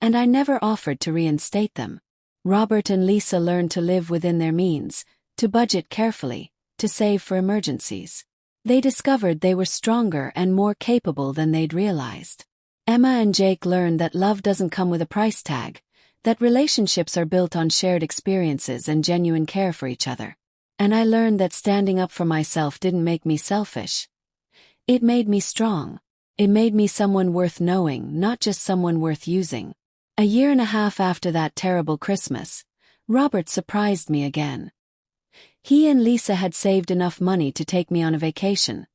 and I never offered to reinstate them. Robert and Lisa learned to live within their means, to budget carefully, to save for emergencies. They discovered they were stronger and more capable than they'd realized. Emma and Jake learned that love doesn't come with a price tag, that relationships are built on shared experiences and genuine care for each other. And I learned that standing up for myself didn't make me selfish. It made me strong. It made me someone worth knowing, not just someone worth using. A year and a half after that terrible Christmas, Robert surprised me again. He and Lisa had saved enough money to take me on a vacation.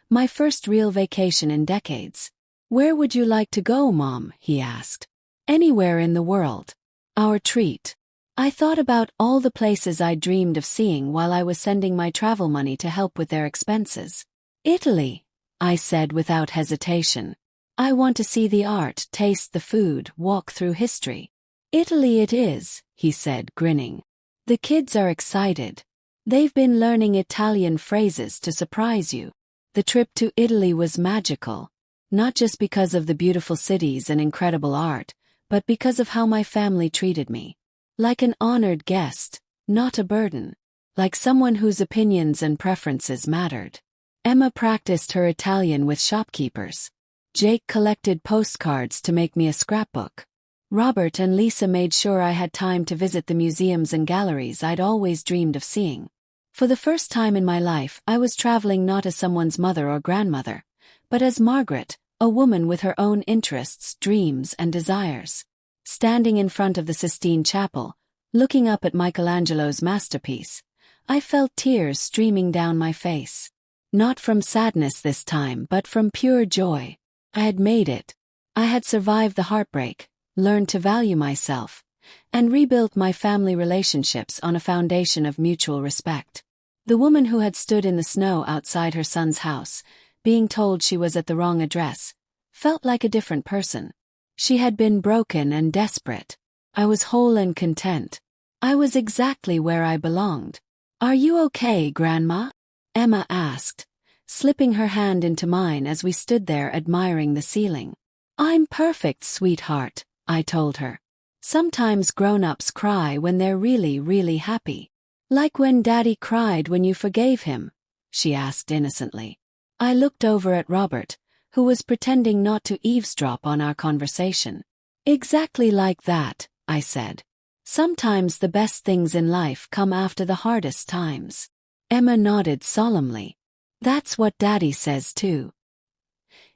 My first real vacation in decades. "Where would you like to go, Mom?" he asked. "Anywhere in the world. Our treat." I thought about all the places I dreamed of seeing while I was sending my travel money to help with their expenses. "Italy," I said without hesitation. "I want to see the art, taste the food, walk through history." "Italy it is," he said, grinning. "The kids are excited. They've been learning Italian phrases to surprise you." The trip to Italy was magical, not just because of the beautiful cities and incredible art, but because of how my family treated me. Like an honored guest, not a burden. Like someone whose opinions and preferences mattered. Emma practiced her Italian with shopkeepers. Jake collected postcards to make me a scrapbook. Robert and Lisa made sure I had time to visit the museums and galleries I'd always dreamed of seeing. For the first time in my life, I was traveling not as someone's mother or grandmother, but as Margaret, a woman with her own interests, dreams, and desires. Standing in front of the Sistine Chapel, looking up at Michelangelo's masterpiece, I felt tears streaming down my face. Not from sadness this time, but from pure joy. I had made it. I had survived the heartbreak, learned to value myself, and rebuilt my family relationships on a foundation of mutual respect. The woman who had stood in the snow outside her son's house, being told she was at the wrong address, felt like a different person. She had been broken and desperate. I was whole and content. I was exactly where I belonged. "Are you okay, Grandma?" Emma asked, slipping her hand into mine as we stood there admiring the ceiling. "I'm perfect, sweetheart," I told her. "Sometimes grown-ups cry when they're really, really happy." "Like when Daddy cried when you forgave him?" she asked innocently. I looked over at Robert, who was pretending not to eavesdrop on our conversation. "Exactly like that," I said. "Sometimes the best things in life come after the hardest times." Emma nodded solemnly. "That's what Daddy says too.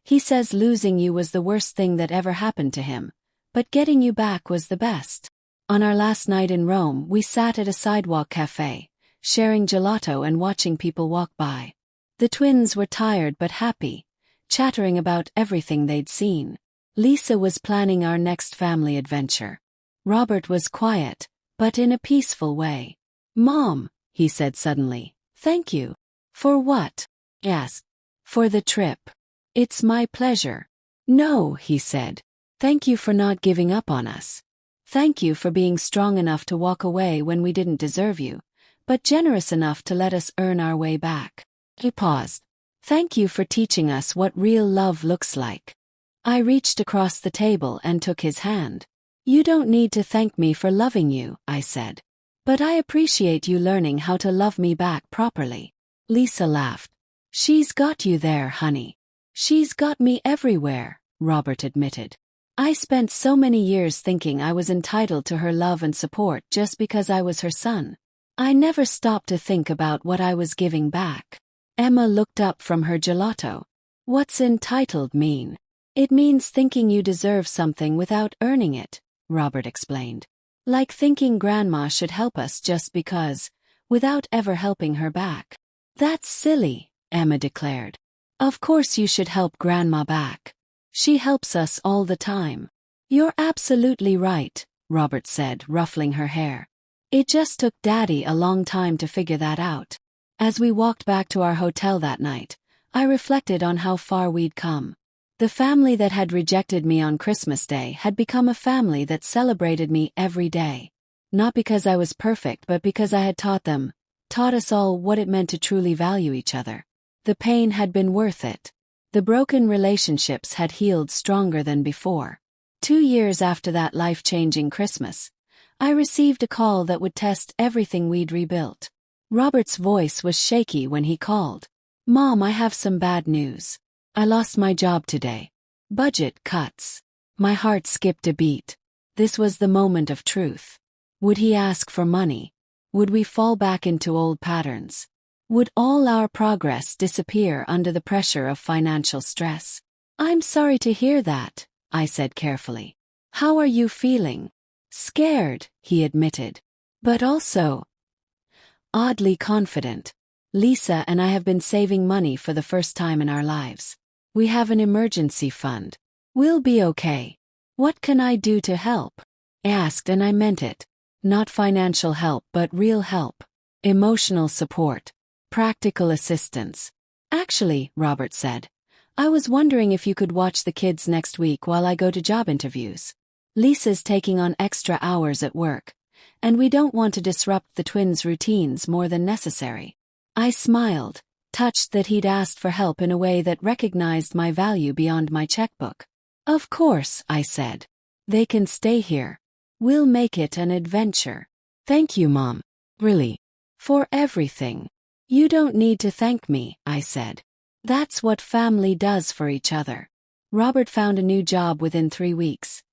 He says losing you was the worst thing that ever happened to him, but getting you back was the best." On our last night in Rome, we sat at a sidewalk cafe, sharing gelato and watching people walk by. The twins were tired but happy, chattering about everything they'd seen. Lisa was planning our next family adventure. Robert was quiet, but in a peaceful way. "Mom," he said suddenly, "thank you." "For what?" I asked. "For the trip." "It's my pleasure." "No," he said. "Thank you for not giving up on us. Thank you for being strong enough to walk away when we didn't deserve you, but generous enough to let us earn our way back." He paused. "Thank you for teaching us what real love looks like." I reached across the table and took his hand. "You don't need to thank me for loving you," I said. "But I appreciate you learning how to love me back properly." Lisa laughed. "She's got you there, honey." "She's got me everywhere," Robert admitted. "I spent so many years thinking I was entitled to her love and support just because I was her son. I never stopped to think about what I was giving back." Emma looked up from her gelato. "What's entitled mean?" "It means thinking you deserve something without earning it," Robert explained. "Like thinking Grandma should help us just because, without ever helping her back." "That's silly," Emma declared. "Of course you should help Grandma back. She helps us all the time." "You're absolutely right," Robert said, ruffling her hair. "It just took Daddy a long time to figure that out." As we walked back to our hotel that night, I reflected on how far we'd come. The family that had rejected me on Christmas Day had become a family that celebrated me every day. Not because I was perfect, but because I had taught us all what it meant to truly value each other. The pain had been worth it. The broken relationships had healed stronger than before. 2 years after that life-changing Christmas, I received a call that would test everything we'd rebuilt. Robert's voice was shaky when he called. "Mom, I have some bad news. I lost my job today. Budget cuts." My heart skipped a beat. This was the moment of truth. Would he ask for money? Would we fall back into old patterns? Would all our progress disappear under the pressure of financial stress? "I'm sorry to hear that," I said carefully. "How are you feeling?" "Scared," he admitted. "But also oddly confident. Lisa and I have been saving money for the first time in our lives. We have an emergency fund. We'll be okay. What can I do to help? I asked, and I meant it. Not financial help, but real help. Emotional support. Practical assistance. Actually, Robert said, I was wondering if you could watch the kids next week while I go to job interviews. Lisa's taking on extra hours at work, and we don't want to disrupt the twins' routines more than necessary. I smiled, touched that he'd asked for help in a way that recognized my value beyond my checkbook. Of course, I said. They can stay here. We'll make it an adventure. Thank you, Mom. Really. For everything. You don't need to thank me, I said. That's what family does for each other. Robert found a new job within 3 weeks.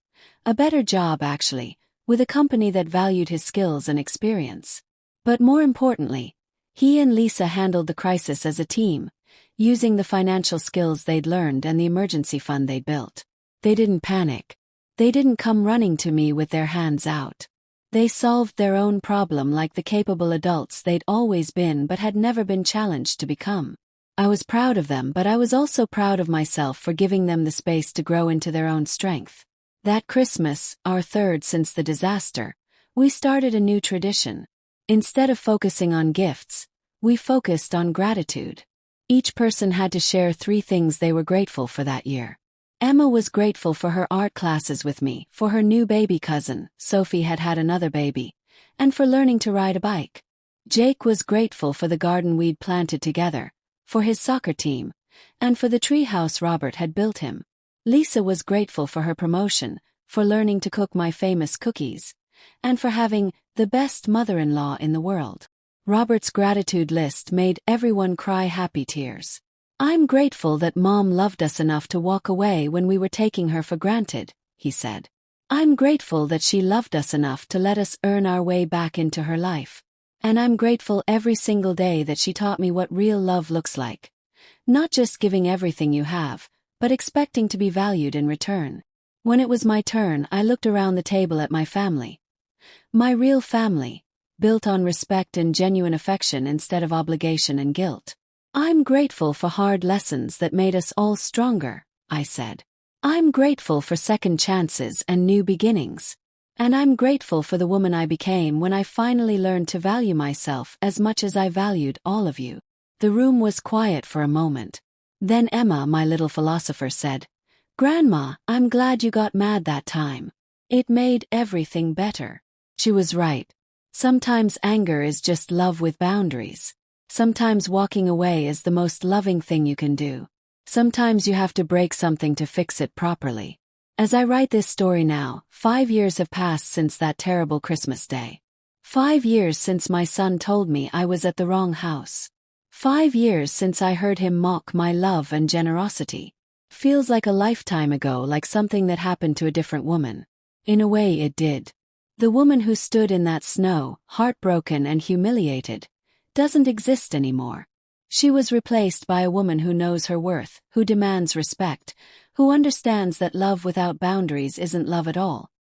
A better job, actually, with a company that valued his skills and experience. But more importantly, he and Lisa handled the crisis as a team, using the financial skills they'd learned and the emergency fund they'd built. They didn't panic. They didn't come running to me with their hands out. They solved their own problem like the capable adults they'd always been but had never been challenged to become. I was proud of them, but I was also proud of myself for giving them the space to grow into their own strength. That Christmas, our third since the disaster, we started a new tradition. Instead of focusing on gifts, we focused on gratitude. Each person had to share 3 things they were grateful for that year. Emma was grateful for her art classes with me, for her new baby cousin, Sophie had had another baby, and for learning to ride a bike. Jake was grateful for the garden we'd planted together, for his soccer team, and for the treehouse Robert had built him. Lisa was grateful for her promotion, for learning to cook my famous cookies, and for having the best mother-in-law in the world. Robert's gratitude list made everyone cry happy tears. I'm grateful that Mom loved us enough to walk away when we were taking her for granted, he said. I'm grateful that she loved us enough to let us earn our way back into her life. And I'm grateful every single day that she taught me what real love looks like. Not just giving everything you have, but expecting to be valued in return. When it was my turn, I looked around the table at my family. My real family, built on respect and genuine affection instead of obligation and guilt. I'm grateful for hard lessons that made us all stronger, I said. I'm grateful for second chances and new beginnings. And I'm grateful for the woman I became when I finally learned to value myself as much as I valued all of you. The room was quiet for a moment. Then Emma, my little philosopher, said, Grandma, I'm glad you got mad that time. It made everything better. She was right. Sometimes anger is just love with boundaries. Sometimes walking away is the most loving thing you can do. Sometimes you have to break something to fix it properly. As I write this story now, 5 years have passed since that terrible Christmas day. 5 years since my son told me I was at the wrong house. 5 years since I heard him mock my love and generosity. Feels like a lifetime ago, like something that happened to a different woman. In a way it did. The woman who stood in that snow, heartbroken and humiliated, doesn't exist anymore. She was replaced by a woman who knows her worth, who demands respect, who understands that love without boundaries isn't love at all.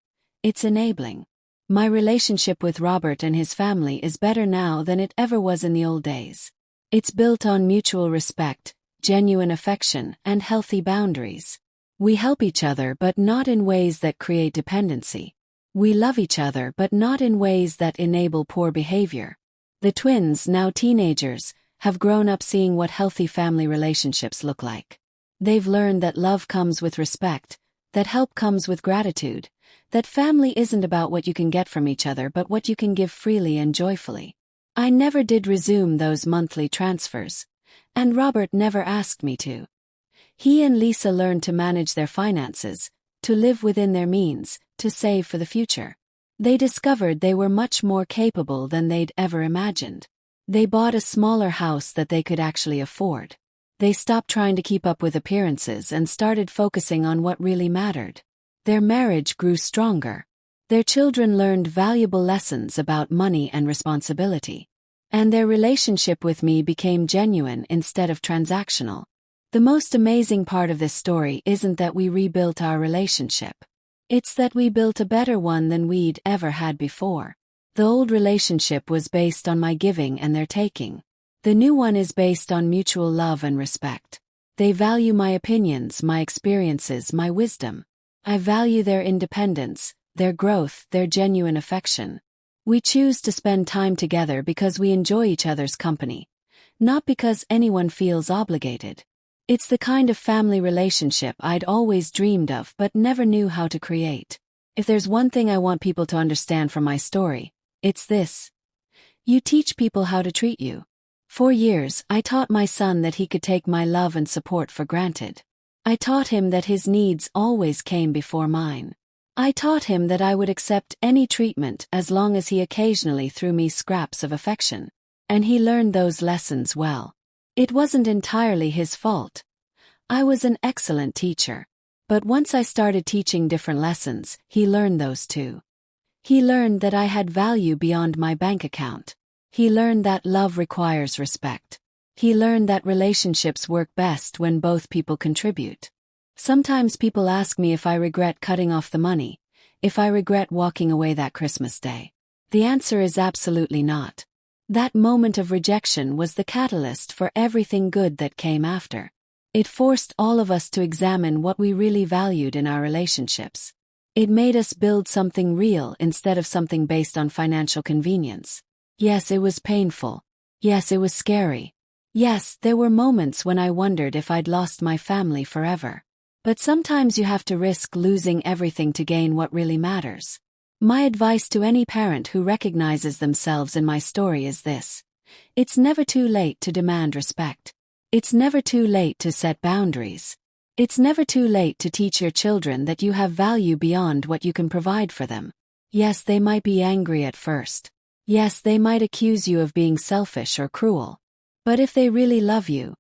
It's enabling. My relationship with Robert and his family is better now than it ever was in the old days. It's built on mutual respect, genuine affection, and healthy boundaries. We help each other, but not in ways that create dependency. We love each other, but not in ways that enable poor behavior. The twins, now teenagers, have grown up seeing what healthy family relationships look like. They've learned that love comes with respect, that help comes with gratitude, that family isn't about what you can get from each other but what you can give freely and joyfully. I never did resume those monthly transfers, and Robert never asked me to. He and Lisa learned to manage their finances, to live within their means, to save for the future. They discovered they were much more capable than they'd ever imagined. They bought a smaller house that they could actually afford. They stopped trying to keep up with appearances and started focusing on what really mattered. Their marriage grew stronger. Their children learned valuable lessons about money and responsibility. And their relationship with me became genuine instead of transactional. The most amazing part of this story isn't that we rebuilt our relationship. It's that we built a better one than we'd ever had before. The old relationship was based on my giving and their taking. The new one is based on mutual love and respect. They value my opinions, my experiences, my wisdom. I value their independence, their growth, their genuine affection. We choose to spend time together because we enjoy each other's company, not because anyone feels obligated. It's the kind of family relationship I'd always dreamed of but never knew how to create. If there's one thing I want people to understand from my story, it's this. You teach people how to treat you. For years, I taught my son that he could take my love and support for granted. I taught him that his needs always came before mine. I taught him that I would accept any treatment as long as he occasionally threw me scraps of affection. And he learned those lessons well. It wasn't entirely his fault. I was an excellent teacher. But once I started teaching different lessons, he learned those too. He learned that I had value beyond my bank account. He learned that love requires respect. He learned that relationships work best when both people contribute. Sometimes people ask me if I regret cutting off the money, if I regret walking away that Christmas day. The answer is absolutely not. That moment of rejection was the catalyst for everything good that came after. It forced all of us to examine what we really valued in our relationships. It made us build something real instead of something based on financial convenience. Yes, it was painful. Yes, it was scary. Yes, there were moments when I wondered if I'd lost my family forever. But sometimes you have to risk losing everything to gain what really matters. My advice to any parent who recognizes themselves in my story is this. It's never too late to demand respect. It's never too late to set boundaries. It's never too late to teach your children that you have value beyond what you can provide for them. Yes, they might be angry at first. Yes, they might accuse you of being selfish or cruel. But if they really love you,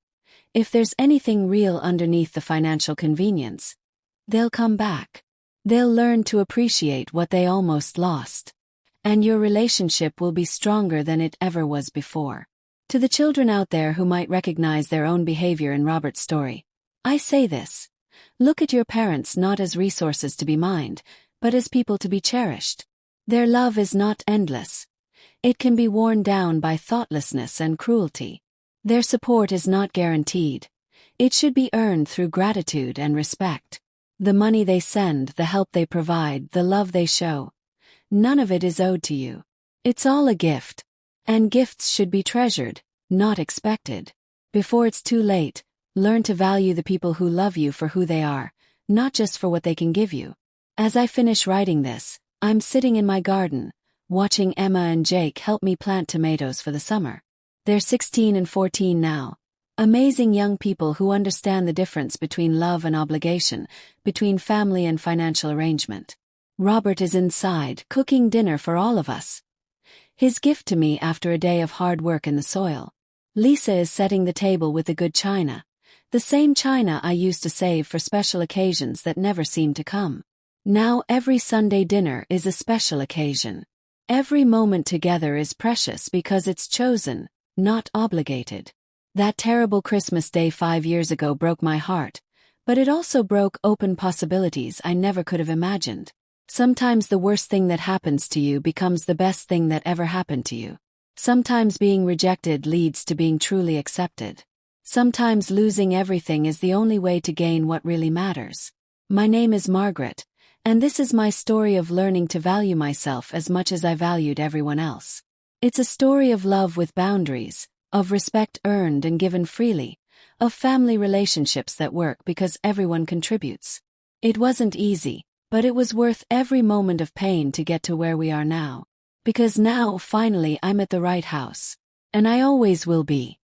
if there's anything real underneath the financial convenience, they'll come back. They'll learn to appreciate what they almost lost. And your relationship will be stronger than it ever was before. To the children out there who might recognize their own behavior in Robert's story, I say this. Look at your parents not as resources to be mined, but as people to be cherished. Their love is not endless. It can be worn down by thoughtlessness and cruelty. Their support is not guaranteed. It should be earned through gratitude and respect. The money they send, the help they provide, the love they show, none of it is owed to you. It's all a gift. And gifts should be treasured, not expected. Before it's too late, learn to value the people who love you for who they are, not just for what they can give you. As I finish writing this, I'm sitting in my garden, watching Emma and Jake help me plant tomatoes for the summer. They're 16 and 14 now. Amazing young people who understand the difference between love and obligation, between family and financial arrangement. Robert is inside, cooking dinner for all of us. His gift to me after a day of hard work in the soil. Lisa is setting the table with the good china. The same china I used to save for special occasions that never seemed to come. Now every Sunday dinner is a special occasion. Every moment together is precious because it's chosen, not obligated. That terrible Christmas day 5 years ago broke my heart, but it also broke open possibilities I never could have imagined. Sometimes the worst thing that happens to you becomes the best thing that ever happened to you. Sometimes being rejected leads to being truly accepted. Sometimes losing everything is the only way to gain what really matters. My name is Margaret, and this is my story of learning to value myself as much as I valued everyone else. It's a story of love with boundaries, of respect earned and given freely, of family relationships that work because everyone contributes. It wasn't easy, but it was worth every moment of pain to get to where we are now. Because now, finally, I'm at the right house. And I always will be.